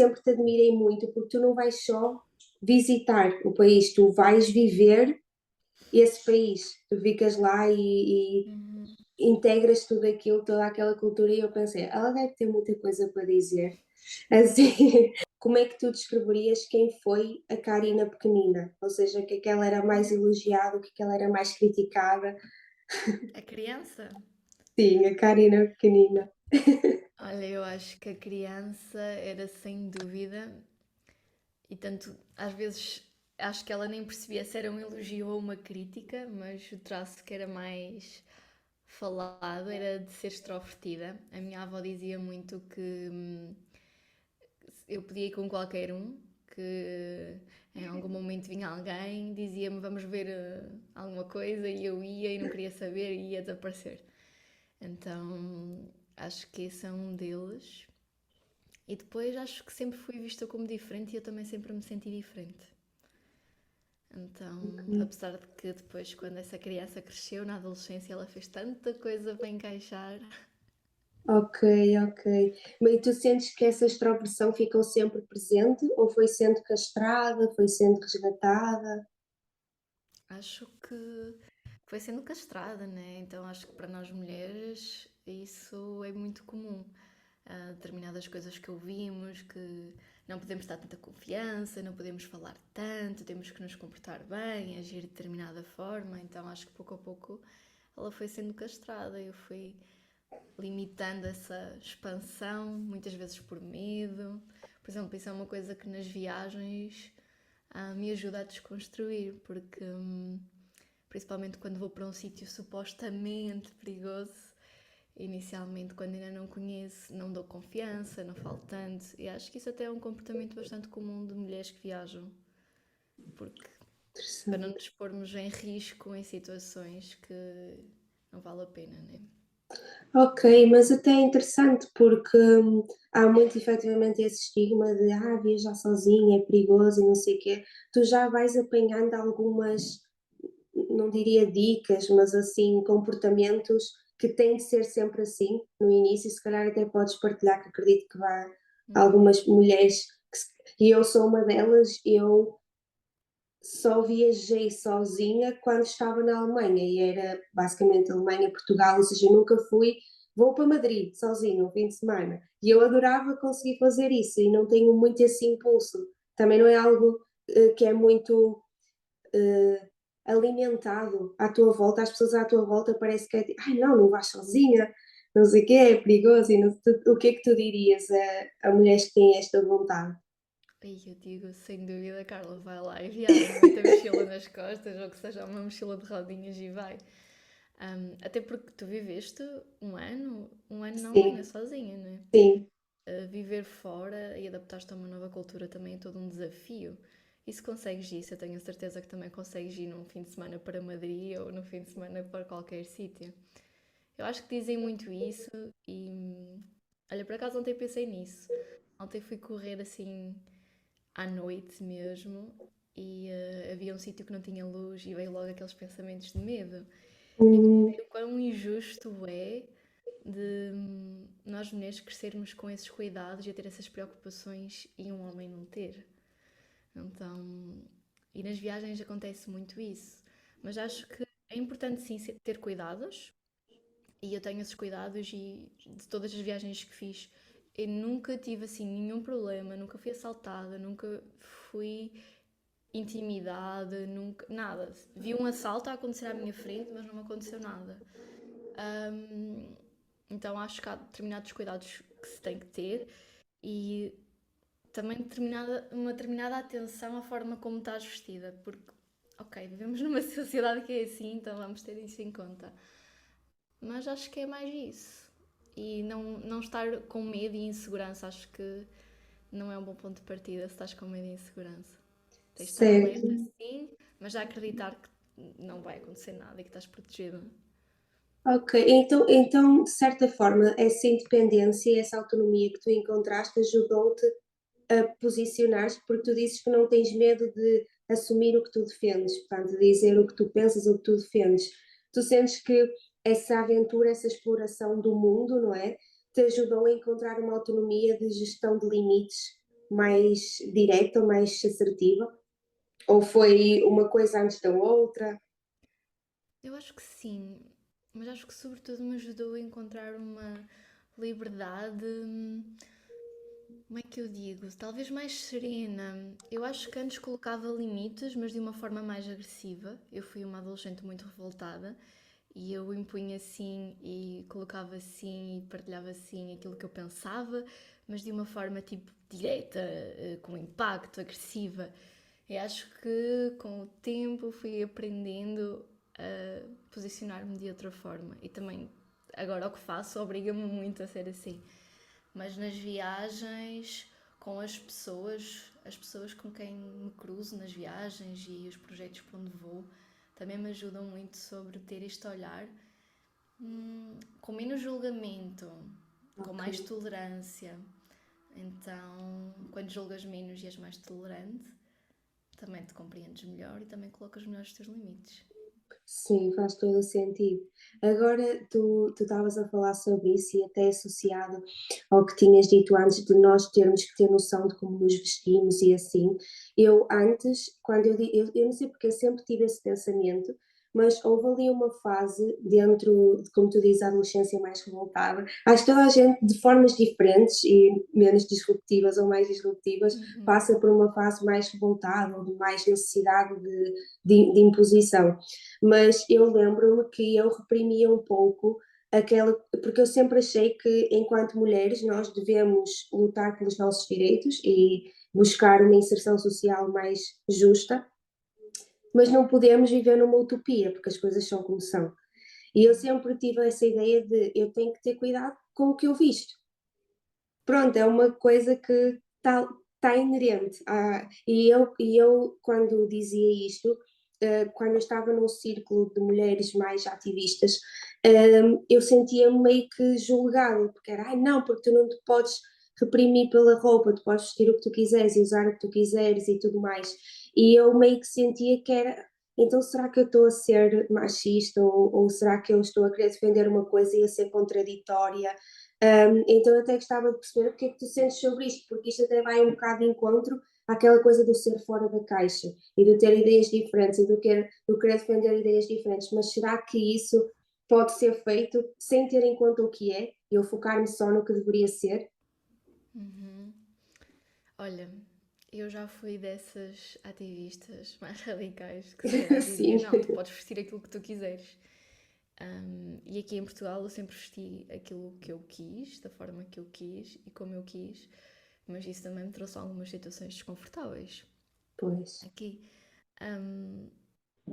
sempre te admirei muito, porque tu não vais só visitar o país, tu vais viver esse país, tu ficas lá e Uhum. integras tudo aquilo, toda aquela cultura, e eu pensei, ela deve ter muita coisa para dizer. Assim, como é que tu descreverias quem foi a Karina pequenina? Ou seja, o que é que ela era mais elogiada, o que é que ela era mais criticada? A criança? Sim, a Karina pequenina. Olha, eu acho que a criança era sem dúvida, e tanto às vezes acho que ela nem percebia se era um elogio ou uma crítica, mas o traço que era mais falado era de ser extrovertida. A minha avó dizia muito que eu podia ir com qualquer um, que em algum momento vinha alguém, dizia-me vamos ver alguma coisa e eu ia e não queria saber e ia desaparecer. Então acho que esse é um deles. E depois acho que sempre fui vista como diferente e eu também sempre me senti diferente. Então, apesar de que depois, quando essa criança cresceu, na adolescência, ela fez tanta coisa para encaixar. Ok, ok. Mas tu sentes que essa extroversão ficou sempre presente ou foi sendo castrada, foi sendo resgatada? Acho que foi sendo castrada, né? Então acho que para nós mulheres isso é muito comum. Determinadas coisas que ouvimos, que não podemos dar tanta confiança, não podemos falar tanto, temos que nos comportar bem, agir de determinada forma. Então acho que pouco a pouco ela foi sendo castrada. Eu fui limitando essa expansão, muitas vezes por medo. Por exemplo, isso é uma coisa que nas viagens me ajuda a desconstruir, porque principalmente quando vou para um sítio supostamente perigoso, inicialmente, quando ainda não conheço, não dou confiança, não falo tanto. E acho que isso até é um comportamento bastante comum de mulheres que viajam, porque para não Interessante. nos pormos em risco em situações que não vale a pena, né? Ok, mas até é interessante porque há muito efetivamente esse estigma de viajar sozinha é perigoso e não sei o quê. Tu já vais apanhando algumas, não diria dicas, mas assim, comportamentos que têm de ser sempre assim no início, se calhar até podes partilhar, que acredito que vá Uhum. algumas mulheres, e eu sou uma delas, eu só viajei sozinha quando estava na Alemanha e era basicamente Alemanha, Portugal, ou seja, nunca fui, vou para Madrid sozinha um fim de semana e eu adorava conseguir fazer isso e não tenho muito esse impulso. Também não é algo que é muito alimentado à tua volta, as pessoas à tua volta parece que é tipo, ai não, não vais sozinha, não sei o que, é perigoso e não, o que é que tu dirias a mulheres que têm esta vontade? Aí eu digo, sem dúvida, Carla, vai lá e viaja, mete a mochila nas costas, ou que seja uma mochila de rodinhas e vai. Até porque tu viveste um ano na Alemanha Sim, sozinha, né? sim. Viver fora e adaptar-te a uma nova cultura também é todo um desafio. E se consegues isso, eu tenho a certeza que também consegues ir num fim de semana para Madrid ou num fim de semana para qualquer sítio. Eu acho que dizem muito isso e olha, por acaso ontem pensei nisso. Ontem fui correr assim à noite mesmo e havia um sítio que não tinha luz e veio logo aqueles pensamentos de medo. E Hum, pensei o quão injusto é de nós mulheres crescermos com esses cuidados e a ter essas preocupações e um homem não ter. Então, e nas viagens acontece muito isso. Mas acho que é importante sim ter cuidados e eu tenho esses cuidados e de todas as viagens que fiz eu nunca tive assim nenhum problema, nunca fui assaltada, nunca fui intimidade, nunca, nada. Vi um assalto a acontecer à minha frente, mas não me aconteceu nada. Hum, então acho que há determinados cuidados que se tem que ter e também uma determinada atenção à forma como estás vestida, porque, ok, vivemos numa sociedade que é assim, então vamos ter isso em conta. Mas acho que é mais isso. E não estar com medo e insegurança, acho que não é um bom ponto de partida se estás com medo e insegurança. Tens de estar certo. alerta, sim, mas já acreditar que não vai acontecer nada e que estás protegida. Ok, então, de certa forma, essa independência, essa autonomia que tu encontraste ajudou-te a posicionar-te, porque tu dizes que não tens medo de assumir o que tu defendes, portanto, de dizer o que tu pensas, o que tu defendes. Tu sentes que essa aventura, essa exploração do mundo, não é? Te ajudou a encontrar uma autonomia de gestão de limites mais direta, mais assertiva? Ou foi uma coisa antes da outra? Eu acho que sim, mas acho que sobretudo me ajudou a encontrar uma liberdade, como é que eu digo? Talvez mais serena. Eu acho que antes colocava limites, mas de uma forma mais agressiva. Eu fui uma adolescente muito revoltada e eu impunha assim e colocava assim e partilhava assim aquilo que eu pensava, mas de uma forma tipo direta, com impacto, agressiva. E acho que com o tempo fui aprendendo a posicionar-me de outra forma. E também agora o que faço obriga-me muito a ser assim. Mas nas viagens, com as pessoas com quem me cruzo nas viagens e os projetos para onde vou, também me ajudam muito sobre ter este olhar com menos julgamento, com Ok. mais tolerância. Então, quando julgas menos e és mais tolerante, também te compreendes melhor e também colocas melhor os teus limites. Sim, faz todo o sentido. Agora, tu estavas a falar sobre isso e até associado ao que tinhas dito antes de nós termos que ter noção de como nos vestimos e assim. Eu antes, quando eu não sei porque eu sempre tive esse pensamento, mas houve ali uma fase dentro de, como tu dizes, a adolescência mais revoltada. Acho que toda a gente, de formas diferentes e menos disruptivas ou mais disruptivas, Uhum. passa por uma fase mais revoltada ou de mais necessidade de imposição. Mas eu lembro-me que eu reprimia um pouco aquela, porque eu sempre achei que enquanto mulheres nós devemos lutar pelos nossos direitos e buscar uma inserção social mais justa, mas não podemos viver numa utopia, porque as coisas são como são. E eu sempre tive essa ideia de eu tenho que ter cuidado com o que eu visto. Pronto, é uma coisa que está inerente. E eu, quando dizia isto, quando eu estava num círculo de mulheres mais ativistas, eu sentia-me meio que julgada, porque era, ai não, porque tu não te podes reprimir pela roupa, tu podes vestir o que tu quiseres e usar o que tu quiseres e tudo mais. E eu meio que sentia que era, então será que eu estou a ser machista ou será que eu estou a querer defender uma coisa e a ser contraditória? Então eu até gostava de perceber o que é que tu sentes sobre isto, porque isto até vai um bocado de encontro àquela coisa do ser fora da caixa e do ter ideias diferentes e do querer defender ideias diferentes, mas será que isso pode ser feito sem ter em conta o que é e eu focar-me só no que deveria ser? Uhum. Olha, eu já fui dessas ativistas mais radicais que se calhar dizia: Sim, não, tu podes vestir aquilo que tu quiseres. E aqui em Portugal eu sempre vesti aquilo que eu quis, da forma que eu quis e como eu quis, mas isso também me trouxe algumas situações desconfortáveis. pois, Aqui, Ahm,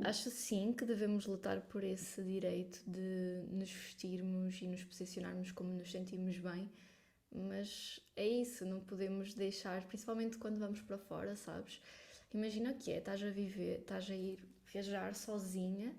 acho sim que devemos lutar por esse direito de nos vestirmos e nos posicionarmos como nos sentimos bem, mas é isso, não podemos deixar, principalmente quando vamos para fora, sabes? Imagina o que é, estás a viver, estás a ir viajar sozinha,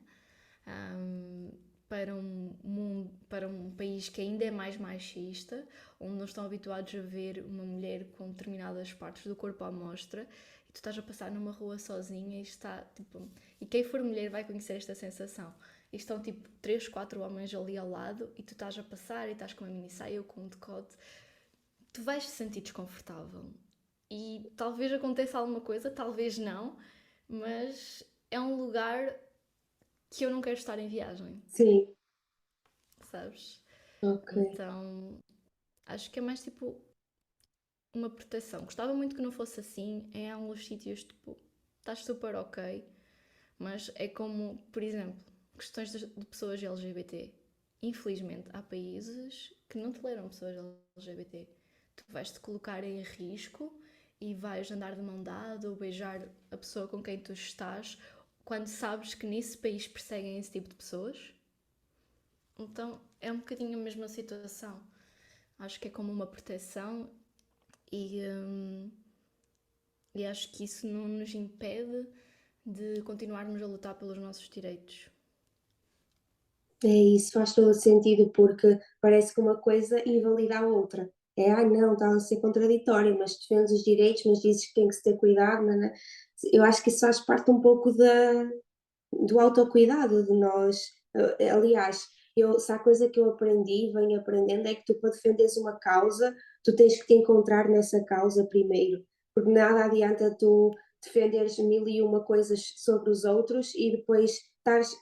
ahm, para um mundo, para um país que ainda é mais machista, onde não estão habituados a ver uma mulher com determinadas partes do corpo à mostra, e tu estás a passar numa rua sozinha e está tipo, e quem for mulher vai conhecer esta sensação. E estão tipo 3 4 homens ali ao lado e tu estás a passar e estás com uma mini saia ou com um decote, tu vais te sentir desconfortável. E talvez aconteça alguma coisa, talvez não, mas é um lugar que eu não quero estar em viagem, sim, sabes? ok, Então acho que é mais tipo uma proteção. Gostava muito que não fosse assim. Em alguns sítios, tipo, estás super ok, mas é como, por exemplo, questões de pessoas LGBT. Infelizmente, há países que não toleram pessoas LGBT. Tu vais te colocar em risco e vais andar de mão dada ou beijar a pessoa com quem tu estás quando sabes que nesse país perseguem esse tipo de pessoas. Então é um bocadinho a mesma situação. Acho que é como uma proteção e, hum, e acho que isso não nos impede de continuarmos a lutar pelos nossos direitos. é isso, faz todo o sentido porque parece que uma coisa invalida a outra. É, ah, não, está a ser contraditório, mas defendes os direitos, mas dizes que tem que se ter cuidado, não é? Eu acho que isso faz parte um pouco do autocuidado de nós. Aliás, se há coisa que eu aprendi, venho aprendendo, é que tu para defenderes uma causa, tu tens que te encontrar nessa causa primeiro, porque nada adianta tu defenderes mil e uma coisas sobre os outros e depois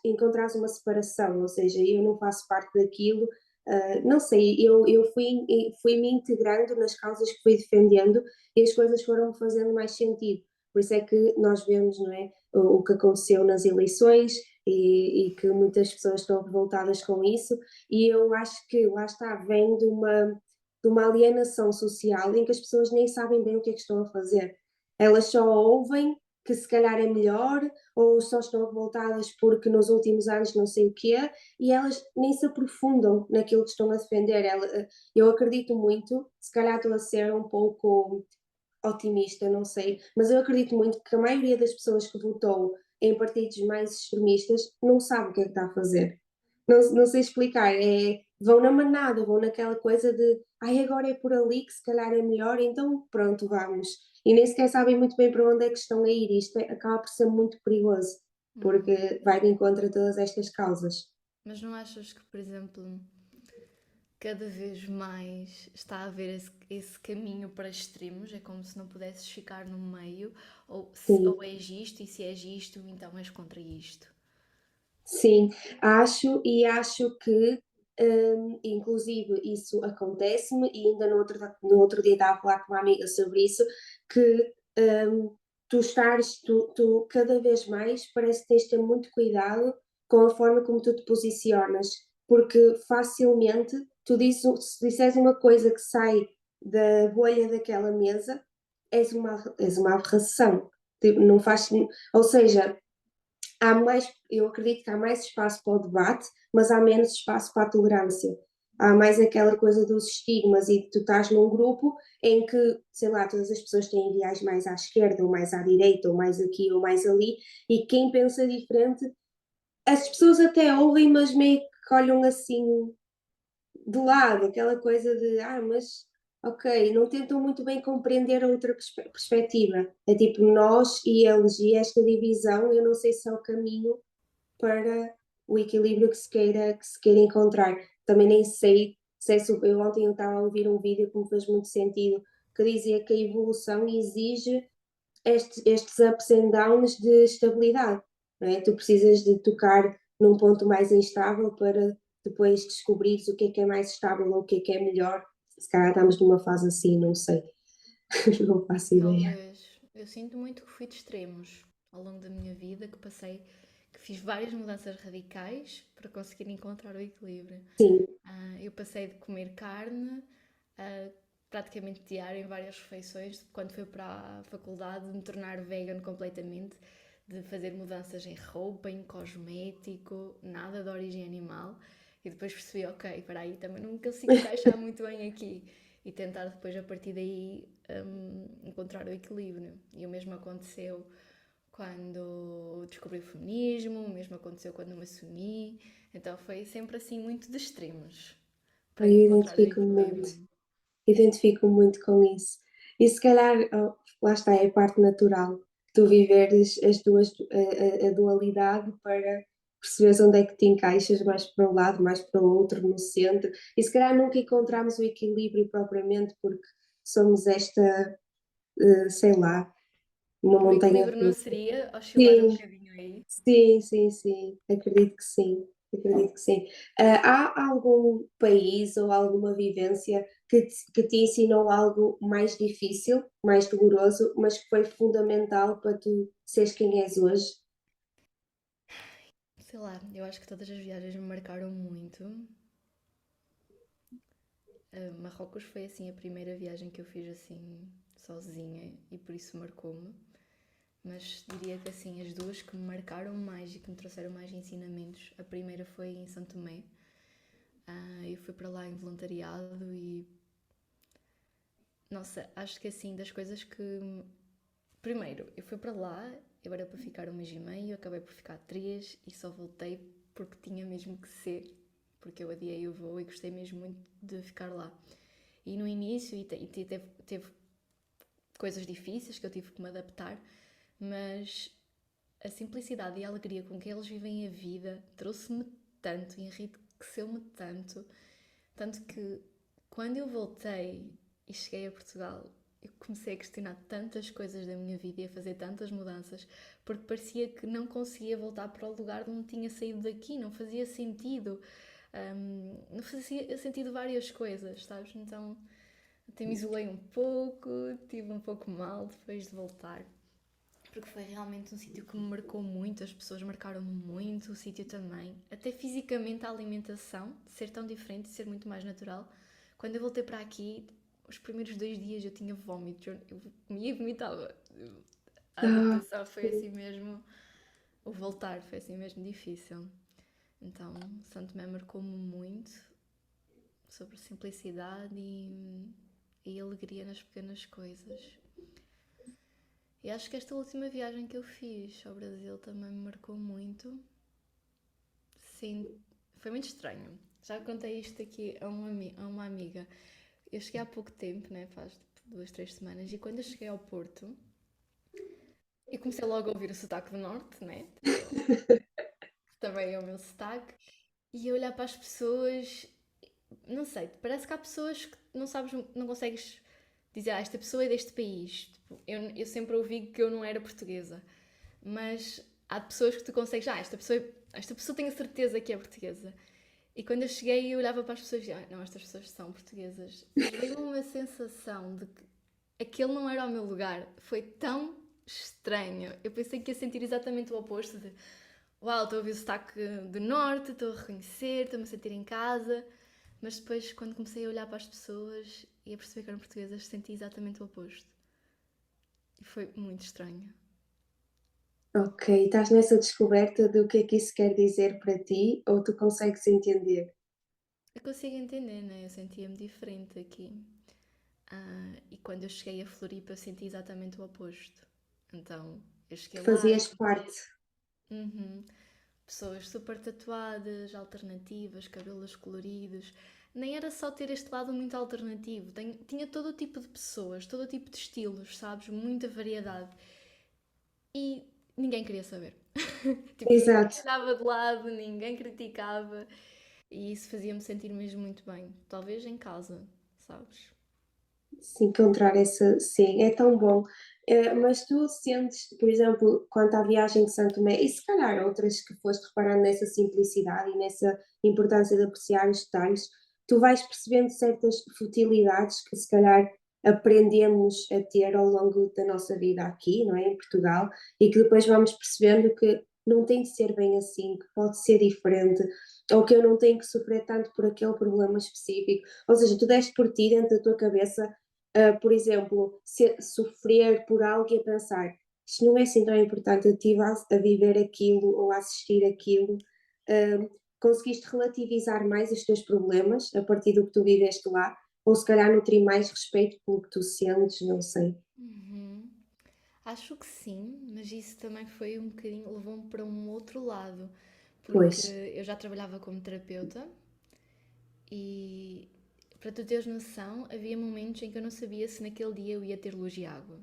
encontrares uma separação, ou seja, eu não faço parte daquilo, não sei, eu fui me integrando nas causas que fui defendendo e as coisas foram fazendo mais sentido. Por isso é que nós vemos, não é, o que aconteceu nas eleições e que muitas pessoas estão revoltadas com isso, e eu acho que lá está, vem de uma alienação social em que as pessoas nem sabem bem o que é que estão a fazer. Elas só ouvem que se calhar é melhor, ou só estão revoltadas porque nos últimos anos não sei o quê, e elas nem se aprofundam naquilo que estão a defender. Eu acredito muito, se calhar estou a ser um pouco otimista, não sei, mas eu acredito muito que a maioria das pessoas que votou em partidos mais extremistas não sabe o que é que está a fazer. Não sei explicar, vão na manada, vão naquela coisa de ai, agora é por ali que se calhar é melhor, então pronto, vamos. E nem sequer sabem muito bem para onde é que estão a ir. Isto acaba por ser muito perigoso, Uhum. porque vai de encontro a todas estas causas. Mas não achas que, por exemplo, cada vez mais está a haver esse caminho para extremos? É como se não pudesses ficar no meio, ou Sim. és isto, e se és isto, então és contra isto. Sim, acho que, inclusive isso acontece-me e ainda no outro dia estava a falar com uma amiga sobre isso, que, tu cada vez mais parece que tens de ter muito cuidado com a forma como tu te posicionas, porque facilmente se disseres uma coisa que sai da bolha daquela mesa, és uma aberração, tipo, não faz, ou seja, eu acredito que há mais espaço para o debate, mas há menos espaço para a tolerância. Há mais aquela coisa dos estigmas e tu estás num grupo em que, sei lá, todas as pessoas têm ideais mais à esquerda, ou mais à direita, ou mais aqui, ou mais ali, e quem pensa diferente, as pessoas até ouvem, mas meio que olham assim de lado, aquela coisa de, mas ok, não tentam muito bem compreender a outra perspectiva. É tipo nós e eles, e esta divisão, eu não sei se é o caminho para o equilíbrio que se queira encontrar. Também nem sei se é eu ontem eu estava a ouvir um vídeo que me fez muito sentido, que dizia que a evolução exige estes ups and downs de estabilidade, não é? Tu precisas de tocar num ponto mais instável para depois descobrires o que é mais estável ou o que é melhor. Se calhar estamos numa fase assim, não sei, não faço ideia. Talvez. Eu sinto muito que fui de extremos ao longo da minha vida, que fiz várias mudanças radicais para conseguir encontrar o equilíbrio. Sim, Eu passei de comer carne a praticamente diário em várias refeições, quando fui para a faculdade, de me tornar vegan completamente, de fazer mudanças em roupa, em cosmético, nada de origem animal. E depois percebi, ok, espera aí, também não me consigo encaixar muito bem aqui. E tentar depois, a partir daí, encontrar o equilíbrio. E o mesmo aconteceu quando descobri o feminismo, o mesmo aconteceu quando me assumi. Então foi sempre assim muito de extremos para eu encontrar o identifico-me muito. equilíbrio. Identifico muito com isso. E se calhar, lá está, é a parte natural. Tu viveres as duas, a dualidade para perceberes onde é que te encaixas mais para um lado, mais para o outro, no centro. E se calhar nunca encontramos o equilíbrio propriamente porque somos esta, sei lá, uma O montanha equilíbrio não russa. seria oscilar um Sim, bocadinho aí. sim, sim, sim, acredito que sim, acredito que sim. Há algum país ou alguma vivência que te ensinou algo mais difícil, mais doloroso, mas que foi fundamental para tu seres quem és hoje? Sei lá, eu acho que todas as viagens me marcaram muito. Marrocos foi assim a primeira viagem que eu fiz assim sozinha e por isso marcou-me. Mas diria que assim, as duas que me marcaram mais e que me trouxeram mais ensinamentos, a primeira foi em Santo Tomé. Eu fui para lá em voluntariado e, nossa, acho que assim, das coisas que. Primeiro, eu fui para lá, eu era para ficar um mês e meio, acabei por ficar três e só voltei porque tinha mesmo que ser, porque eu adiei o voo e gostei mesmo muito de ficar lá. E no início, teve coisas difíceis que eu tive que me adaptar, mas a simplicidade e a alegria com que eles vivem a vida trouxe-me tanto, enriqueceu-me tanto, tanto que quando eu voltei e cheguei a Portugal, eu comecei a questionar tantas coisas da minha vida e a fazer tantas mudanças, porque parecia que não conseguia voltar para o lugar de onde tinha saído daqui, não fazia sentido. Não fazia sentido várias coisas, sabes? Então até me isolei um pouco, tive um pouco mal depois de voltar, porque foi realmente um sítio que me marcou muito, as pessoas marcaram-me muito, o sítio também. Até fisicamente a alimentação, de ser tão diferente, de ser muito mais natural. Quando eu voltei para aqui, os primeiros 2 dias eu tinha vómitos, eu comia e vomitava. A Ah, adaptação foi assim mesmo, o voltar foi assim mesmo difícil. Então, Santo Tomé marcou-me muito sobre simplicidade e alegria nas pequenas coisas. E acho que esta última viagem que eu fiz ao Brasil também me marcou muito. Sim, foi muito estranho. Já contei isto aqui a uma amiga. Eu cheguei há pouco tempo, né? Faz tipo 2, 3 semanas, e quando eu cheguei ao Porto, eu comecei logo a ouvir o sotaque do Norte, né? Tipo, também é o meu sotaque. E a olhar para as pessoas, não sei, parece que há pessoas que não sabes, não consegues dizer, esta pessoa é deste país. Tipo, eu sempre ouvi que eu não era portuguesa, mas há pessoas que tu consegues, esta pessoa tenho a certeza que é portuguesa. E quando eu cheguei, eu olhava para as pessoas e dizia, não, estas pessoas são portuguesas. E veio uma sensação de que aquele não era o meu lugar. Foi tão estranho. Eu pensei que ia sentir exatamente o oposto de, uau, estou a ouvir o sotaque do norte, estou a reconhecer, estou-me a sentir em casa. Mas depois, quando comecei a olhar para as pessoas e a perceber que eram portuguesas, senti exatamente o oposto. E foi muito estranho. ok, estás nessa descoberta do que é que isso quer dizer para ti, ou tu consegues entender? Eu consigo entender, né? Eu sentia-me diferente aqui. E quando eu cheguei a Floripa, eu senti exatamente o oposto. Então, eu cheguei lá Fazias e parte. uhum, pessoas super tatuadas, alternativas, cabelos coloridos. Nem era só ter este lado muito alternativo, tinha todo o tipo de pessoas, todo o tipo de estilos, sabes? Muita variedade. E ninguém queria saber. Tipo, ninguém Exato. olhava de lado, ninguém criticava. E isso fazia-me sentir mesmo muito bem. Talvez em casa, sabes? Se encontrar essa, sim, é tão bom. Mas tu sentes, por exemplo, quanto à viagem de Santo Tomé, e se calhar outras que foste reparando nessa simplicidade e nessa importância de apreciar os detalhes, tu vais percebendo certas futilidades que se calhar aprendemos a ter ao longo da nossa vida aqui, não é, em Portugal, e que depois vamos percebendo que não tem de ser bem assim, que pode ser diferente, ou que eu não tenho que sofrer tanto por aquele problema específico. Ou seja, tu deste por ti dentro da tua cabeça, por exemplo, sofrer por algo e a pensar, isto não é assim tão importante, eu estive a viver aquilo ou a assistir aquilo. Conseguiste relativizar mais os teus problemas a partir do que tu viveste lá, ou se calhar nutrir mais respeito pelo que tu sentes, não sei. Uhum. Acho que sim, mas isso também foi um bocadinho, levou-me para um outro lado, Pois, porque eu já trabalhava como terapeuta e, para tu teres noção, havia momentos em que eu não sabia se naquele dia eu ia ter luz e água,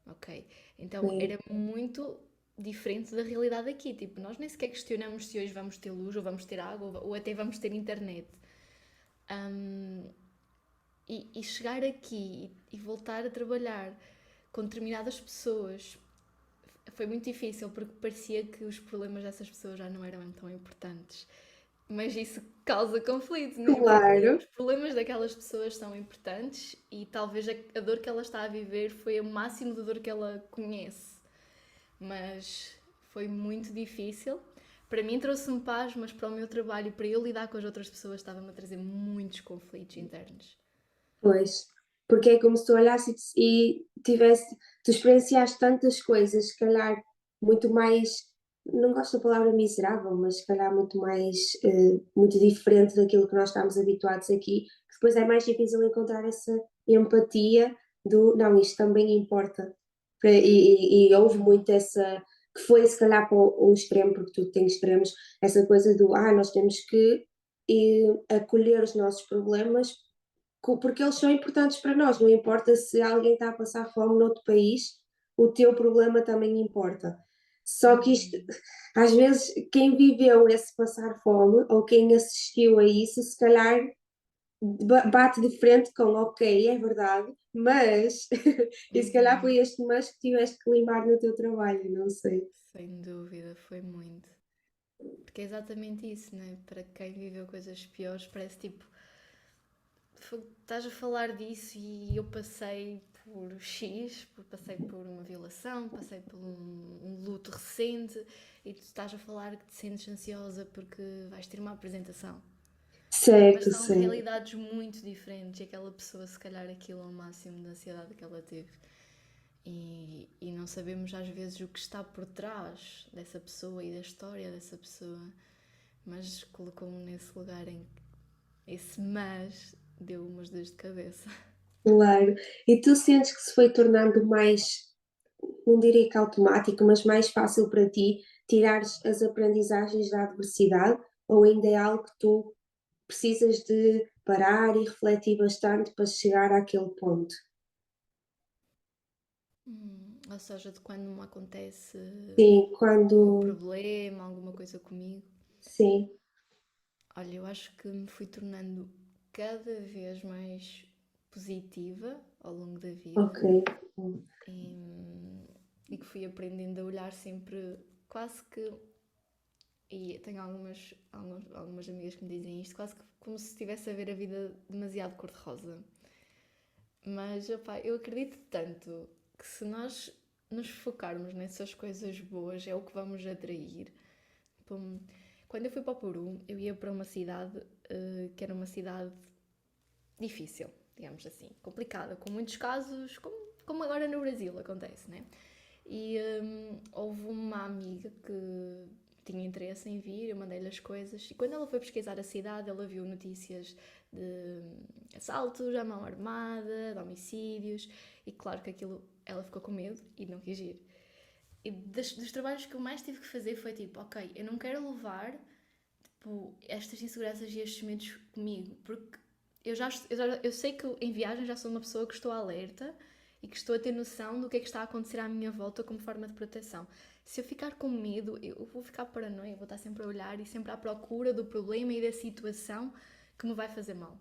ok? Então é, era muito diferente da realidade aqui, tipo, nós nem sequer questionamos se hoje vamos ter luz ou vamos ter água ou até vamos ter internet. Hum, e chegar aqui e voltar a trabalhar com determinadas pessoas foi muito difícil porque parecia que os problemas dessas pessoas já não eram tão importantes. Mas isso causa conflito, né? Porque claro. os problemas daquelas pessoas são importantes e talvez a dor que ela está a viver foi o máximo de dor que ela conhece. Mas foi muito difícil. Para mim trouxe-me paz, mas para o meu trabalho e para eu lidar com as outras pessoas estava-me a trazer muitos conflitos internos. Pois, porque é como se tu olhasses e tivesse, tu experienciaste tantas coisas, se calhar muito mais, não gosto da palavra miserável, mas se calhar muito mais, muito diferente daquilo que nós estamos habituados aqui, que depois é mais difícil encontrar essa empatia do, não, isto também importa. E houve muito essa, que foi se calhar para um extremo, porque tu tens extremos, essa coisa do, nós temos que acolher os nossos problemas porque eles são importantes para nós, não importa se alguém está a passar fome noutro país, o teu problema também importa. Só que isto, Uhum. às vezes, quem viveu esse passar fome ou quem assistiu a isso, se calhar bate de frente com ok, é verdade, mas e se calhar Uhum. foi este mas que tiveste que limar no teu trabalho, não sei. Sem dúvida, foi muito. Porque é exatamente isso, né? Para quem viveu coisas piores, parece tipo, estás a falar disso e eu passei por X, passei por uma violação, passei por um luto recente e tu estás a falar que te sentes ansiosa porque vais ter uma apresentação. Mas Certo, são certo. realidades muito diferentes e aquela pessoa, se calhar, aquilo é o máximo de ansiedade que ela teve. E não sabemos às vezes o que está por trás dessa pessoa e da história dessa pessoa, mas colocou-me nesse lugar em que esse mas deu umas dores de cabeça. Claro. E tu sentes que se foi tornando mais, não diria que automático, mas mais fácil para ti tirares as aprendizagens da adversidade, ou ainda é algo que tu precisas de parar e refletir bastante para chegar àquele ponto? Ou seja, de quando me acontece Sim, algum quando. problema, alguma coisa comigo. Sim, Olha, eu acho que me fui tornando cada vez mais positiva ao longo da vida ok. e, e que fui aprendendo a olhar sempre quase que. E tenho algumas amigas que me dizem isto, quase que como se estivesse a ver a vida demasiado cor-de-rosa. Mas, opá, eu acredito tanto que se nós nos focarmos nessas coisas boas é o que vamos atrair. Pum. Quando eu fui para o Peru, eu ia para uma cidade que era uma cidade difícil, digamos assim, complicada, com muitos casos, como agora no Brasil acontece, né? E houve uma amiga que tinha interesse em vir, eu mandei-lhe as coisas, e quando ela foi pesquisar a cidade, ela viu notícias de assaltos à mão armada, de homicídios, e claro que aquilo, ela ficou com medo e não quis ir. E dos trabalhos que eu mais tive que fazer foi tipo, ok, eu não quero levar tipo, estas inseguranças e estes medos comigo, porque eu sei que em viagem já sou uma pessoa que estou alerta e que estou a ter noção do que é que está a acontecer à minha volta como forma de proteção. Se eu ficar com medo, eu vou ficar paranoia, vou estar sempre a olhar e sempre à procura do problema e da situação que me vai fazer mal.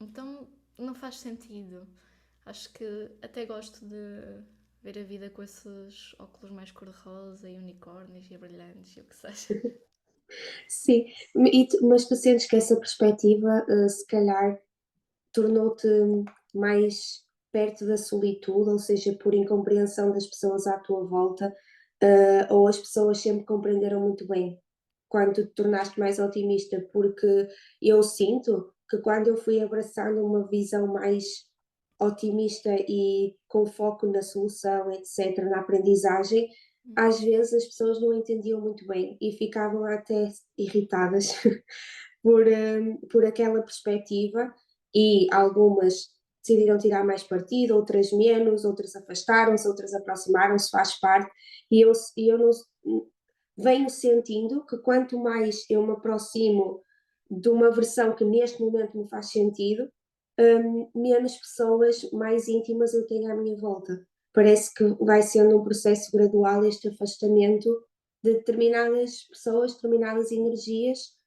Então não faz sentido. Acho que até gosto de ver a vida com esses óculos mais cor-de-rosa e unicórnios e brilhantes e o que seja. Sim, mas tu sentes que essa perspectiva, se calhar, tornou-te mais perto da solitude, ou seja, por incompreensão das pessoas à tua volta, ou as pessoas sempre compreenderam muito bem quando tu te tornaste mais otimista? Porque eu sinto que quando eu fui abraçando uma visão mais otimista e com foco na solução, etc., na aprendizagem, às vezes as pessoas não entendiam muito bem e ficavam até irritadas por aquela perspectiva, e algumas decidiram tirar mais partido, outras menos, outras afastaram-se, outras aproximaram-se, faz parte, e eu não, venho sentindo que quanto mais eu me aproximo de uma versão que neste momento me faz sentido, menos pessoas mais íntimas eu tenho à minha volta. Parece que vai sendo um processo gradual este afastamento de determinadas pessoas, determinadas energias,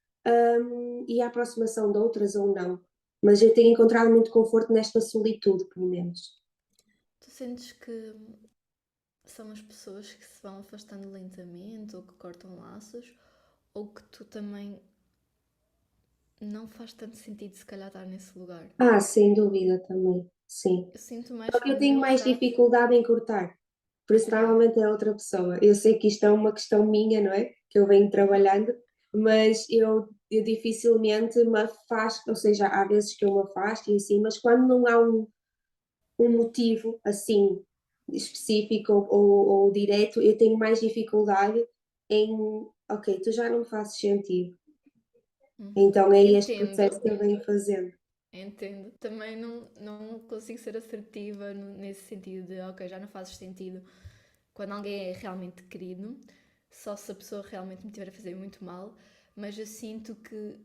e a aproximação de outras ou não. Mas eu tenho encontrado muito conforto nesta solitude, pelo menos. Tu sentes que são as pessoas que se vão afastando lentamente ou que cortam laços, ou que tu também não faz tanto sentido se calhar estar nesse lugar. Ah, sem dúvida também, sim. Eu sinto Só mais que que eu no tenho meu mais caso, dificuldade em cortar, por isso yeah. normalmente é outra pessoa. Eu sei que isto é uma questão minha, não é? Que eu venho trabalhando, mas eu dificilmente me afasto, ou seja, há vezes que eu me afasto e assim, mas quando não há um motivo assim específico ou direto, eu tenho mais dificuldade em, ok, tu já não fazes sentido. Uhum. Então é este Entendo, processo que eu venho fazendo. entendo. Também não consigo ser assertiva nesse sentido de, ok, já não fazes sentido quando alguém é realmente querido, só se a pessoa realmente me estiver a fazer muito mal, mas eu sinto que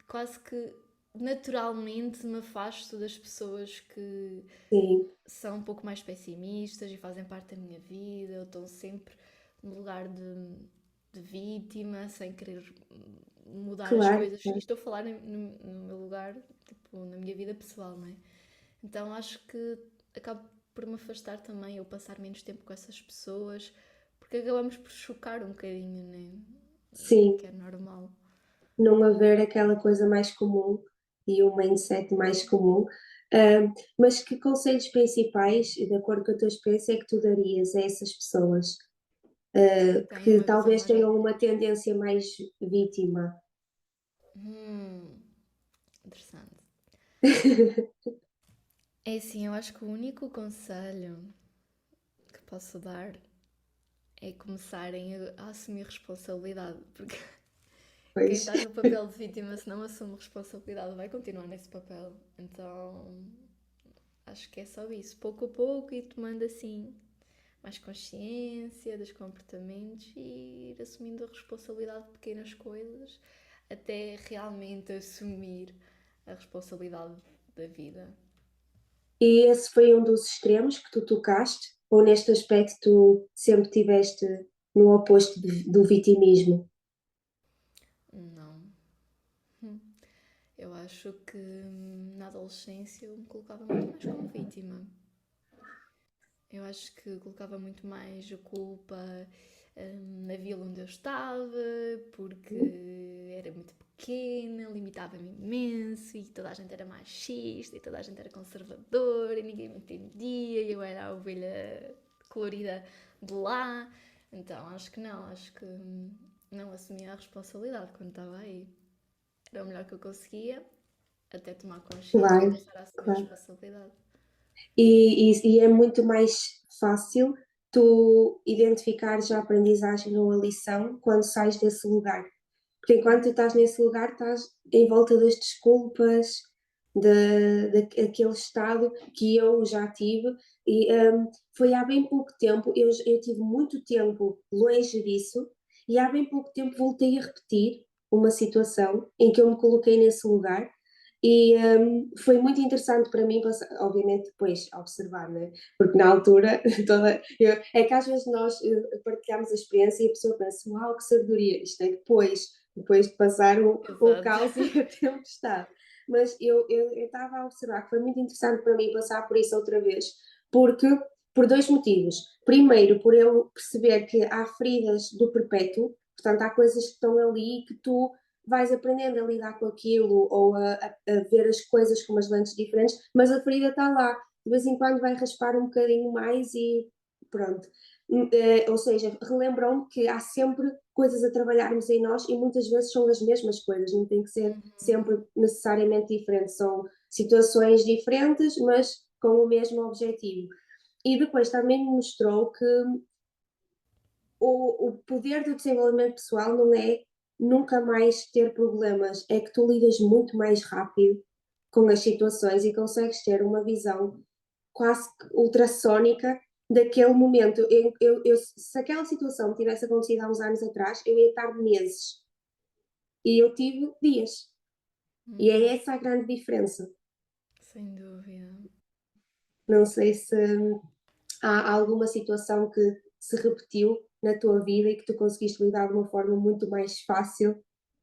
quase que naturalmente me afasto das pessoas que Sim, são um pouco mais pessimistas e fazem parte da minha vida, ou estão sempre no lugar de. de vítima, sem querer mudar as claro, coisas. E claro. estou a falar no meu lugar, tipo, na minha vida pessoal, não é? Então acho que acabo por me afastar também, ou passar menos tempo com essas pessoas, porque acabamos por chocar um bocadinho, né? Sim, Que é normal. não haver aquela coisa mais comum e o mindset mais comum. Mas que conselhos principais, de acordo com a tua experiência, é que tu darias a essas pessoas Que tem que uma visão talvez mais. tenham uma tendência mais vítima? Interessante. É assim, eu acho que o único conselho que posso dar é começarem a assumir responsabilidade, porque quem Pois. está no papel de vítima, se não assume responsabilidade, vai continuar nesse papel. Então, acho que é só isso, pouco a pouco, e tomando assim mais consciência dos comportamentos e ir assumindo a responsabilidade de pequenas coisas até realmente assumir a responsabilidade da vida. E esse foi um dos extremos que tu tocaste? Ou neste aspecto tu sempre tiveste no oposto do vitimismo? Não. Eu acho que na adolescência eu me colocava muito mais como vítima. Eu acho que colocava muito mais a culpa na vila onde eu estava, porque era muito pequena, limitava-me imenso e toda a gente era machista e toda a gente era conservadora e ninguém me entendia e eu era a ovelha colorida de lá. Então acho que não assumia a responsabilidade quando estava aí. Era o melhor que eu conseguia até tomar consciência e Claro, passar a assumir a claro. responsabilidade. E é muito mais fácil tu identificares a aprendizagem ou a lição quando sais desse lugar. Porque enquanto tu estás nesse lugar, estás em volta das desculpas, daquele estado que eu já tive. E foi há bem pouco tempo, eu tive muito tempo longe disso, e há bem pouco tempo voltei a repetir uma situação em que eu me coloquei nesse lugar. E foi muito interessante para mim, obviamente, depois observar, né? Porque na altura, é que às vezes nós partilhamos a experiência e a pessoa pensa, uau, que sabedoria, isto é depois de passar o Exato. caos e a tempestade. Mas eu estava a observar que foi muito interessante para mim passar por isso outra vez, porque, por dois motivos. Primeiro, por eu perceber que há feridas do perpétuo, portanto, há coisas que estão ali que tu vais aprendendo a lidar com aquilo ou a ver as coisas com umas lentes diferentes, mas a ferida está lá. De vez em quando vai raspar um bocadinho mais e pronto. Ou seja, relembram-me que há sempre coisas a trabalharmos em nós e muitas vezes são as mesmas coisas, não tem que ser Uhum. sempre necessariamente diferente, são situações diferentes, mas com o mesmo objetivo. E depois também me mostrou que o poder do desenvolvimento pessoal não é nunca mais ter problemas, é que tu lidas muito mais rápido com as situações e consegues ter uma visão quase que ultrassónica daquele momento. Se aquela situação tivesse acontecido há uns anos atrás, eu ia estar meses. E eu tive dias. E é Uhum. essa a grande diferença. Sem dúvida. Não sei se há alguma situação que se repetiu na tua vida e que tu conseguiste lidar de uma forma muito mais fácil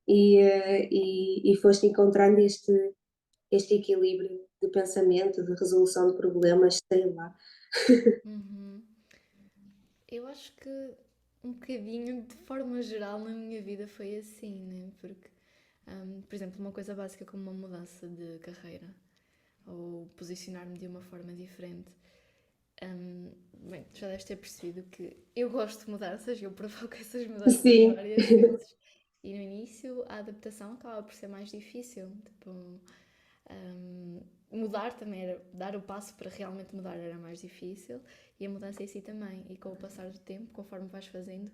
e foste encontrando este equilíbrio de pensamento, de resolução de problemas, sei lá. Uhum. Eu acho que um bocadinho, de forma geral, na minha vida foi assim, né? Porque, por exemplo, uma coisa básica como uma mudança de carreira ou posicionar-me de uma forma diferente. Bem, tu já deves ter percebido que eu gosto de mudanças, eu provoco essas mudanças Sim, várias vezes. E no início a adaptação acaba por ser mais difícil. Tipo, mudar também era, dar o passo para realmente mudar era mais difícil e a mudança em si também. E com o passar do tempo, conforme vais fazendo,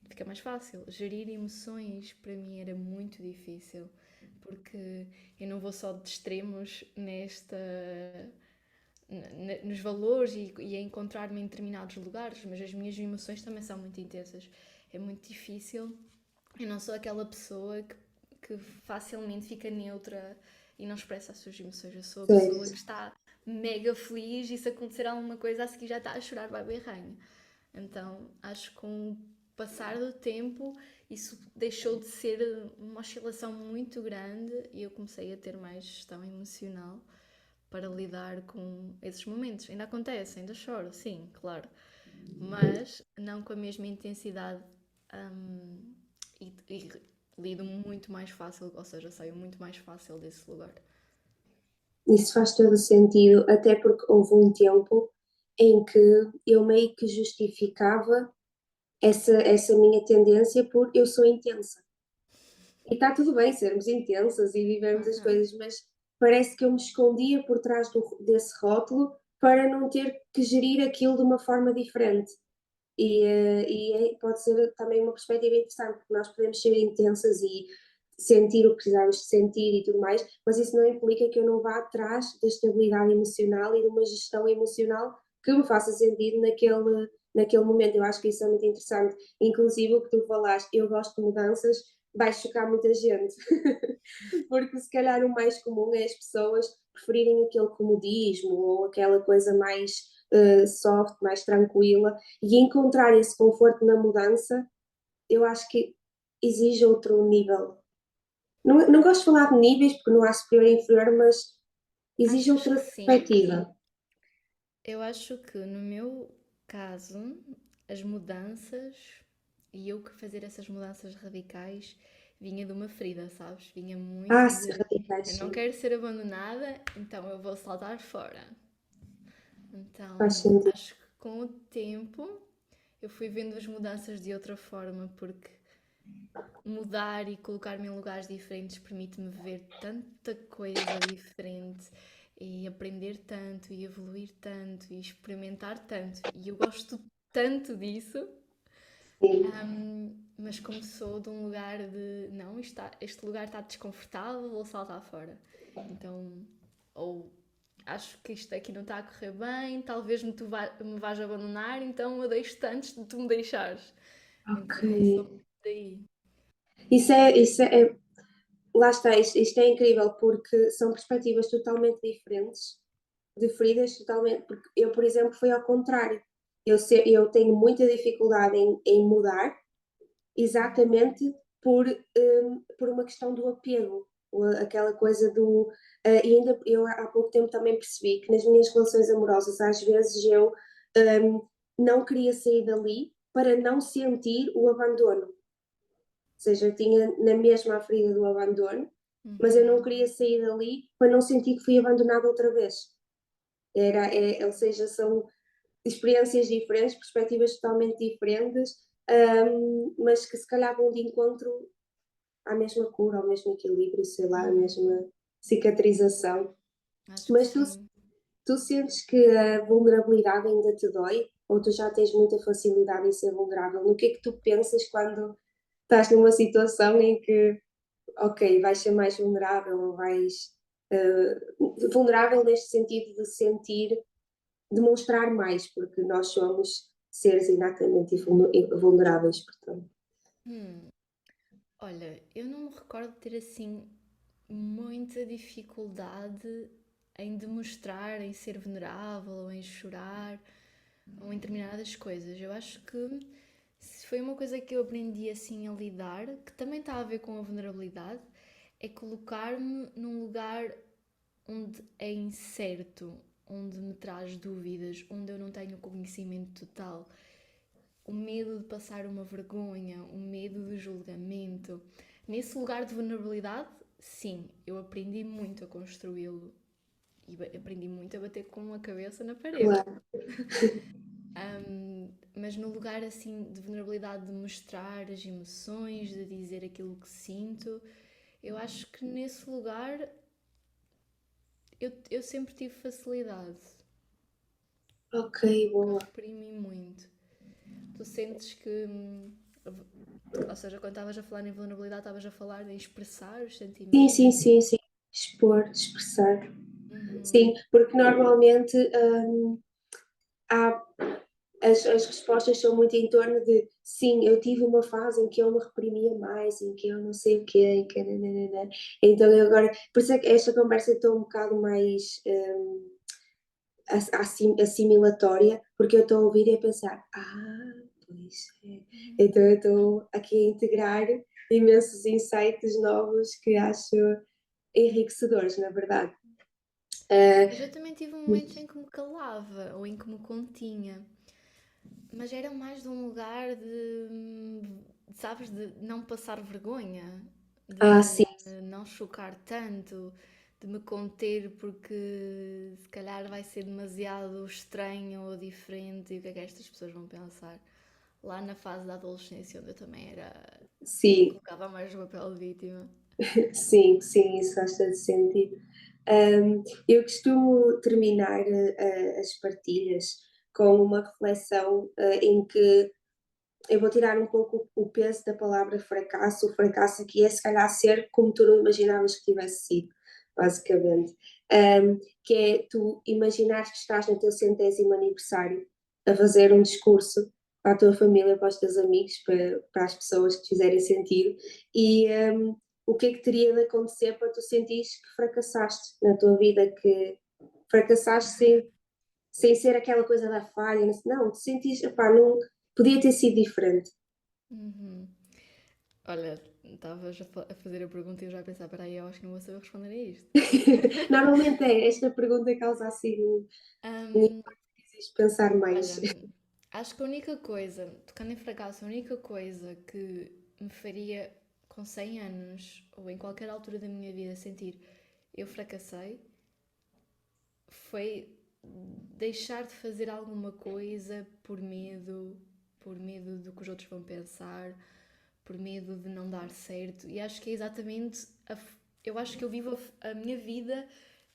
fica mais fácil. Gerir emoções para mim era muito difícil porque eu não vou só de extremos nos valores e a encontrar-me em determinados lugares, mas as minhas emoções também são muito intensas. É muito difícil. Eu não sou aquela pessoa que facilmente fica neutra e não expressa as suas emoções. Eu sou a pessoa que certo. está mega feliz e se acontecer alguma coisa a seguir já está a chorar, vai berranho. Então acho que com o passar do tempo, isso deixou de ser uma oscilação muito grande e eu comecei a ter mais gestão emocional para lidar com esses momentos. Ainda acontece, ainda choro, sim, claro, mas não com a mesma intensidade, hum, e lido muito mais fácil, ou seja, saio muito mais fácil desse lugar. Isso faz todo sentido, até porque houve um tempo em que eu meio que justificava essa minha tendência por eu sou intensa. E está tudo bem sermos intensas e vivermos as Aham. coisas, mas parece que eu me escondia por trás desse rótulo para não ter que gerir aquilo de uma forma diferente. Pode ser também uma perspectiva interessante, porque nós podemos ser intensas e sentir o que precisamos de sentir e tudo mais, mas isso não implica que eu não vá atrás da estabilidade emocional e de uma gestão emocional que me faça sentido naquele momento. Eu acho que isso é muito interessante. Inclusive, o que tu falaste, eu gosto de mudanças, vai chocar muita gente, porque se calhar o mais comum é as pessoas preferirem aquele comodismo ou aquela coisa mais soft, mais tranquila, e encontrar esse conforto na mudança, eu acho que exige outro nível. Não gosto de falar de níveis porque não há superior e inferior, mas exige Achas que outra sim? perspectiva. Eu acho que no meu caso, as mudanças e eu que fazer essas mudanças radicais vinha de uma ferida, sabes? Vinha muito Se de radicais eu não sim, quero ser abandonada, então eu vou saltar fora. faz Então, sentido. acho que com o tempo eu fui vendo as mudanças de outra forma, porque mudar e colocar-me em lugares diferentes permite-me ver tanta coisa diferente e aprender tanto e evoluir tanto e experimentar tanto. E eu gosto tanto disso, Sim. mas começou de um lugar de não, este lugar está desconfortável, vou saltar fora. Então, ou acho que isto aqui não está a correr bem, talvez me vais abandonar, então eu deixo-te antes de tu me deixares. Ok. Então começou daí. Isso é, lá está, isto é incrível porque são perspectivas totalmente diferentes de feridas totalmente, porque eu, por exemplo, fui ao contrário. Eu tenho muita dificuldade em mudar, exatamente por uma questão do apego, aquela coisa do. E ainda eu há pouco tempo também percebi que nas minhas relações amorosas, às vezes eu não queria sair dali para não sentir o abandono. Ou seja, eu tinha na mesma a ferida do abandono, mas eu não Uhum. queria sair dali para não sentir que fui abandonada outra vez. Ou seja, são experiências diferentes, perspectivas totalmente diferentes, mas que se calhar vão de encontro à mesma cura, ao mesmo equilíbrio, sei lá, à Uhum. mesma cicatrização. Acho que Mas sim. tu sentes que a vulnerabilidade ainda te dói? Ou tu já tens muita facilidade em ser vulnerável? No que é que tu pensas quando estás numa situação em que, ok, vais ser mais vulnerável ou vais. Vulnerável neste sentido de sentir demonstrar mais, porque nós somos seres inatamente vulneráveis, portanto. Hum. Olha, eu não me recordo de ter assim muita dificuldade em demonstrar, em ser vulnerável, ou em chorar, ou em determinadas coisas. Eu acho que se foi uma coisa que eu aprendi assim a lidar, que também está a ver com a vulnerabilidade, é colocar-me num lugar onde é incerto, onde me traz dúvidas, onde eu não tenho conhecimento total. O medo de passar uma vergonha, o medo do julgamento. Nesse lugar de vulnerabilidade, sim, eu aprendi muito a construí-lo e aprendi muito a bater com a cabeça na parede. Claro, Mas no lugar assim de vulnerabilidade, de mostrar as emoções, de dizer aquilo que sinto, eu acho que nesse lugar eu sempre tive facilidade. ok, Nunca boa. reprimi muito. Tu sentes que, ou seja, quando estavas a falar em vulnerabilidade, estavas a falar em expressar os Sim, sim, sentimentos. sim, sim. Expor, expressar. Uhum. Sim, porque normalmente há, as respostas são muito em torno de sim, eu tive uma fase em que eu me reprimia mais, em que eu não sei o quê, em que nananana. Então eu agora, por isso é que esta conversa está um bocado mais assimilatória, porque eu estou a ouvir e a pensar, pois é. Então eu estou aqui a integrar imensos insights novos que acho enriquecedores, na verdade. Eu já também tive momentos em que me calava ou em que me continha, mas era mais de um lugar sabes, de não passar vergonha, Sim, de não chocar tanto, de me conter porque se calhar vai ser demasiado estranho ou diferente e o que é que estas pessoas vão pensar. Lá na fase da adolescência, onde eu também era. sim, Colocava mais no papel de vítima. sim, sim, isso faz todo sentido. Eu costumo terminar as partilhas com uma reflexão em que eu vou tirar um pouco o peso da palavra fracasso. O fracasso aqui é se calhar ser como tu não imaginavas que tivesse sido, basicamente. Que é tu imaginares que estás no teu 100º aniversário a fazer um discurso para a tua família, para os teus amigos, para as pessoas que te fizerem sentido, e o que é que teria de acontecer para tu sentires que fracassaste na tua vida, que fracassaste sem ser aquela coisa da falha, não, te sentires, epá, não, podia ter sido diferente. Uhum. Olha, estavas a fazer a pergunta e eu já a pensar, peraí, eu acho que não vou saber responder a isto. Normalmente é, esta pergunta causa assim um Hum, impacto que existe pensar mais. olha, acho que a única coisa, tocando em fracasso, a única coisa que me faria com 100 anos ou em qualquer altura da minha vida sentir eu fracassei foi deixar de fazer alguma coisa por medo do que os outros vão pensar, por medo de não dar certo. E acho que é exatamente. Eu acho que eu vivo a minha vida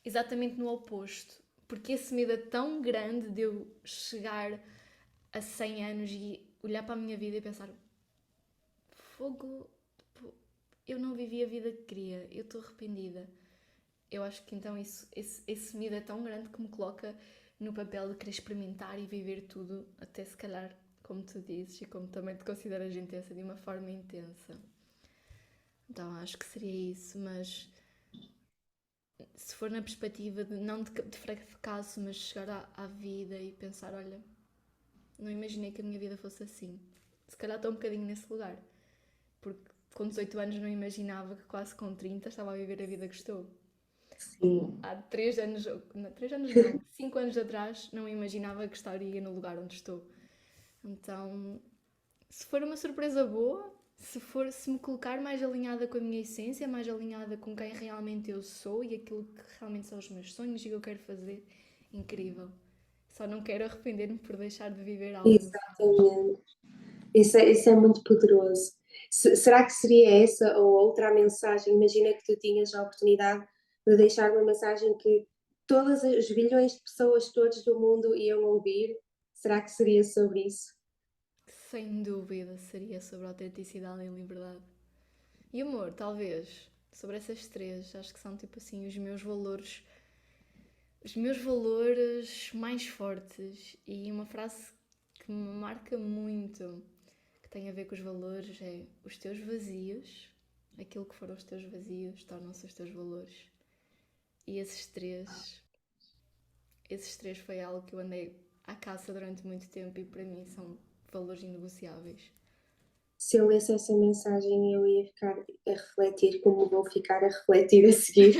exatamente no oposto. Porque esse medo é tão grande de eu chegar a 100 anos e olhar para a minha vida e pensar: fogo, tipo, eu não vivi a vida que queria, eu estou arrependida. Eu acho que então esse medo é tão grande que me coloca no papel de querer experimentar e viver tudo, até se calhar, como tu dizes, e como também te consideras intensa, de uma forma intensa. Então acho que seria isso, mas se for na perspectiva de não de fracasso, mas chegar à vida e pensar, olha, não imaginei que a minha vida fosse assim. Se calhar estou um bocadinho nesse lugar, porque com 18 anos não imaginava que quase com 30 estava a viver a vida que estou. Sim, Há 3 anos, não, 3 anos não, 5 anos atrás não imaginava que estaria no lugar onde estou. Então, se for uma surpresa boa, se me colocar mais alinhada com a minha essência, mais alinhada com quem realmente eu sou e aquilo que realmente são os meus sonhos e o que eu quero fazer, incrível. Só não quero arrepender-me por deixar de viver algo no futuro. exatamente. Isso é muito poderoso. Será que seria essa ou outra a mensagem? Imagina que tu tinhas a oportunidade de deixar uma mensagem que todas os bilhões de pessoas todos do mundo iam ouvir. Será que seria sobre isso? Sem dúvida seria sobre autenticidade e liberdade. E amor, talvez. Sobre essas três, acho que são tipo assim os meus valores mais fortes. E uma frase que me marca muito, que tem a ver com os valores, é: os teus vazios, aquilo que foram os teus vazios, tornam-se os teus valores. E esses três foi algo que eu andei à caça durante muito tempo e para mim são valores inegociáveis. Se eu lesse essa mensagem, eu ia ficar a refletir como vou ficar a refletir a seguir.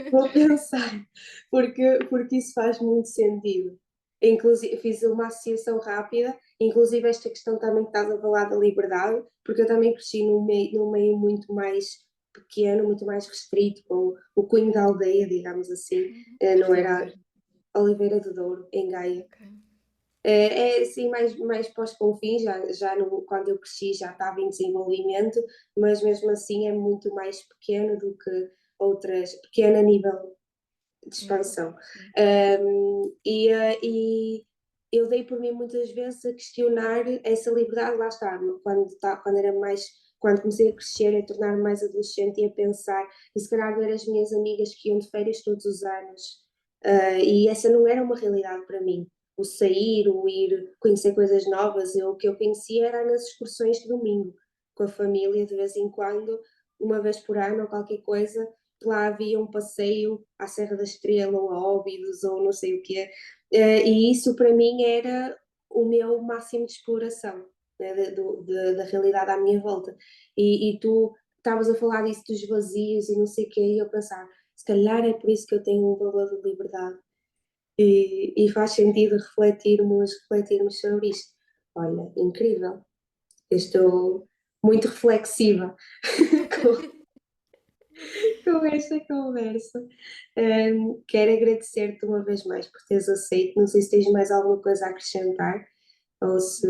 Vou pensar, porque isso faz muito sentido. Inclusive, fiz uma associação rápida, inclusive esta questão também que estás a falar da liberdade, porque eu também cresci num meio muito mais pequeno, muito mais restrito, com o cunho da aldeia, digamos assim, não Estou a era ver. Oliveira de Douro, em Gaia. Ok. É assim, mais pós-confins, quando eu cresci já estava em desenvolvimento, mas mesmo assim é muito mais pequeno do que outras, pequeno a nível de Yeah. expansão. Sim. E eu dei por mim muitas vezes a questionar essa liberdade, lá está, quando era mais, quando comecei a crescer, a tornar-me mais adolescente e a pensar, e se calhar ver as minhas amigas que iam de férias todos os anos, e essa não era uma realidade para mim. O sair, o ir conhecer coisas novas, o que eu conhecia era nas excursões de domingo, com a família, de vez em quando, uma vez por ano ou qualquer coisa, lá havia um passeio à Serra da Estrela ou a Óbidos ou não sei o quê, e isso para mim era o meu máximo de exploração. né, da realidade à minha volta. E tu estavas a falar disso dos vazios e não sei o quê, e eu pensar, se calhar é por isso que eu tenho um valor de liberdade. E faz sentido refletirmos sobre isto. Olha, incrível. Eu estou muito reflexiva com esta conversa. Quero agradecer-te uma vez mais por teres aceito. Não sei se tens mais alguma coisa a acrescentar ou se.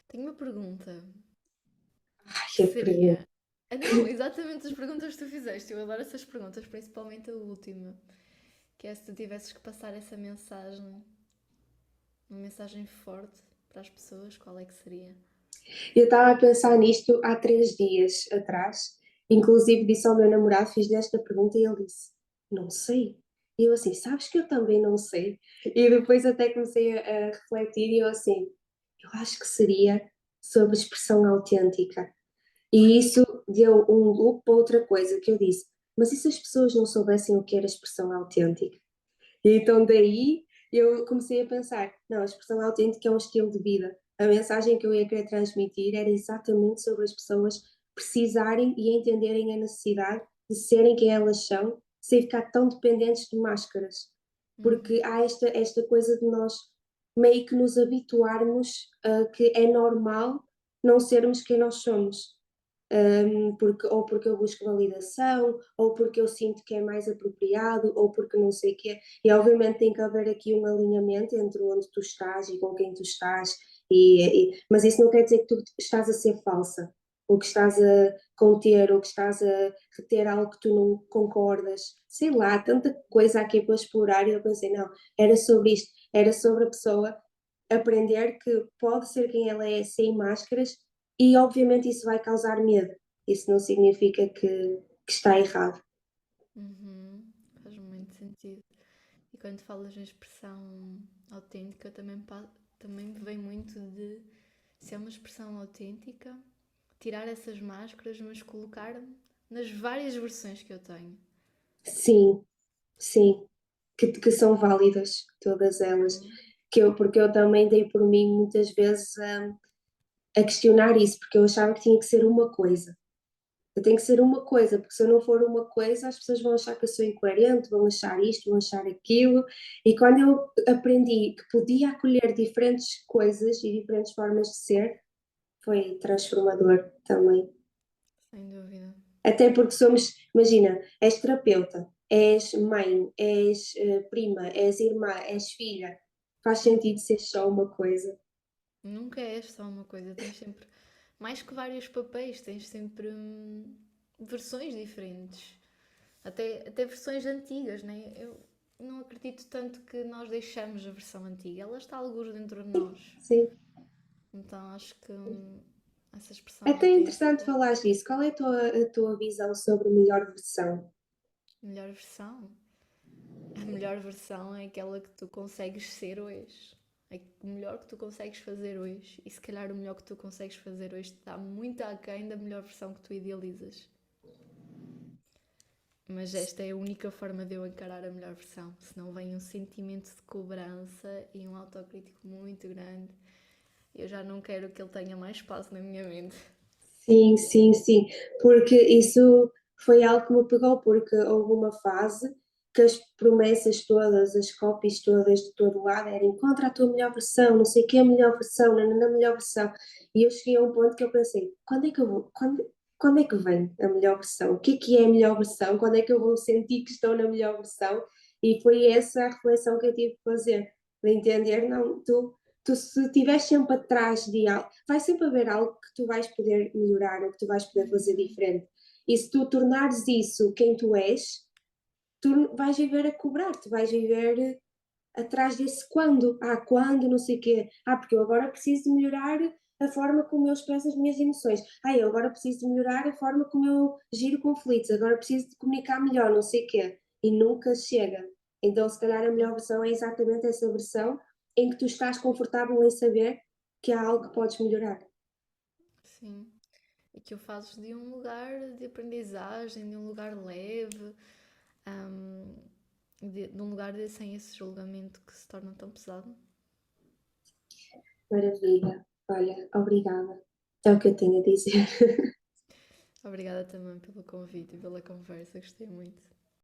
Tenho uma pergunta, que Ai, a pergunta. seria... Ah, não, exatamente as perguntas que tu fizeste. Eu adoro essas perguntas, principalmente a última. Que é se tu tivesses que passar essa mensagem, uma mensagem forte para as pessoas, qual é que seria? Eu estava a pensar nisto há 3 dias atrás. Inclusive disse ao meu namorado, fiz-lhe esta pergunta e ele disse, não sei. E eu assim, sabes que eu também não sei. E depois até comecei a refletir e eu assim, eu acho que seria sobre expressão autêntica. E isso deu um loop para outra coisa que eu disse, mas e se as pessoas não soubessem o que era expressão autêntica? E então daí eu comecei a pensar, não, a expressão autêntica é um estilo de vida. A mensagem que eu ia querer transmitir era exatamente sobre as pessoas precisarem e entenderem a necessidade de serem quem elas são, sem ficar tão dependentes de máscaras. Porque Uhum, há esta coisa de nós meio que nos habituarmos a que é normal não sermos quem nós somos. Ou porque eu busco validação, ou porque eu sinto que é mais apropriado, ou porque não sei o quê. E obviamente tem que haver aqui um alinhamento entre onde tu estás e com quem tu estás, mas isso não quer dizer que tu estás a ser falsa, ou que estás a conter, ou que estás a reter algo que tu não concordas. Sei lá, tanta coisa aqui para explorar, e eu pensei, não, era sobre isto, era sobre a pessoa aprender que pode ser quem ela é sem máscaras e obviamente isso vai causar medo. Isso não significa que está errado. uhum, faz muito sentido. E quando falas em expressão autêntica, também me vem muito de se é uma expressão autêntica, tirar essas máscaras, mas colocar nas várias versões que eu tenho. Sim, sim, que são válidas todas elas. Uhum. Porque eu também dei por mim muitas vezes a questionar isso, porque eu achava que tinha que ser uma coisa. Eu tenho que ser uma coisa, porque se eu não for uma coisa, as pessoas vão achar que eu sou incoerente, vão achar isto, vão achar aquilo. E quando eu aprendi que podia acolher diferentes coisas e diferentes formas de ser, foi transformador também. Sem dúvida. Até porque somos, imagina, és terapeuta, és mãe, és prima, és irmã, és filha. Faz sentido ser só uma coisa. Nunca és só uma coisa, tens sempre mais que vários papéis, tens sempre versões diferentes, até versões antigas, né? Eu não acredito tanto que nós deixamos a versão antiga, ela está algures dentro de nós. Sim. Então acho que essa É expressão até interessante autêntica, falar disso. Qual é a tua visão sobre a melhor versão? melhor versão, a melhor versão é aquela que tu consegues ser hoje. É o melhor que tu consegues fazer hoje. E se calhar o melhor que tu consegues fazer hoje está muito aquém da melhor versão que tu idealizas. Mas esta é a única forma de eu encarar a melhor versão. Senão vem um sentimento de cobrança e um autocrítico muito grande. Eu já não quero que ele tenha mais espaço na minha mente. Sim, sim, sim, porque isso foi algo que me pegou, porque houve uma fase que as promessas todas, as copies todas de todo lado era encontra a tua melhor versão, não sei o que é a melhor versão, na melhor versão. E eu cheguei a um ponto que eu pensei, quando é que eu vou, quando é que vem a melhor versão? O que é a melhor versão? Quando é que eu vou sentir que estou na melhor versão? E foi essa a reflexão que eu tive que fazer, de entender, não, tu se estiveres sempre atrás de algo, vai sempre haver algo que tu vais poder melhorar ou que tu vais poder fazer Uhum. diferente. E se tu tornares isso quem tu és, tu vais viver a cobrar, tu vais viver atrás desse quando. Quando, não sei o quê. Porque eu agora preciso de melhorar a forma como eu expresso as minhas emoções. Eu agora preciso de melhorar a forma como eu giro conflitos. Agora preciso de comunicar melhor, não sei o quê. E nunca chega. Então, se calhar, a melhor versão é exatamente essa versão em que tu estás confortável em saber que há algo que podes melhorar. Sim. E que o fazes de um lugar de aprendizagem, de um lugar leve, hum, de um lugar sem esse julgamento que se torna tão pesado. Maravilha. Olha, obrigada. É o que eu tenho a dizer. Obrigada também pelo convite e pela conversa, gostei muito.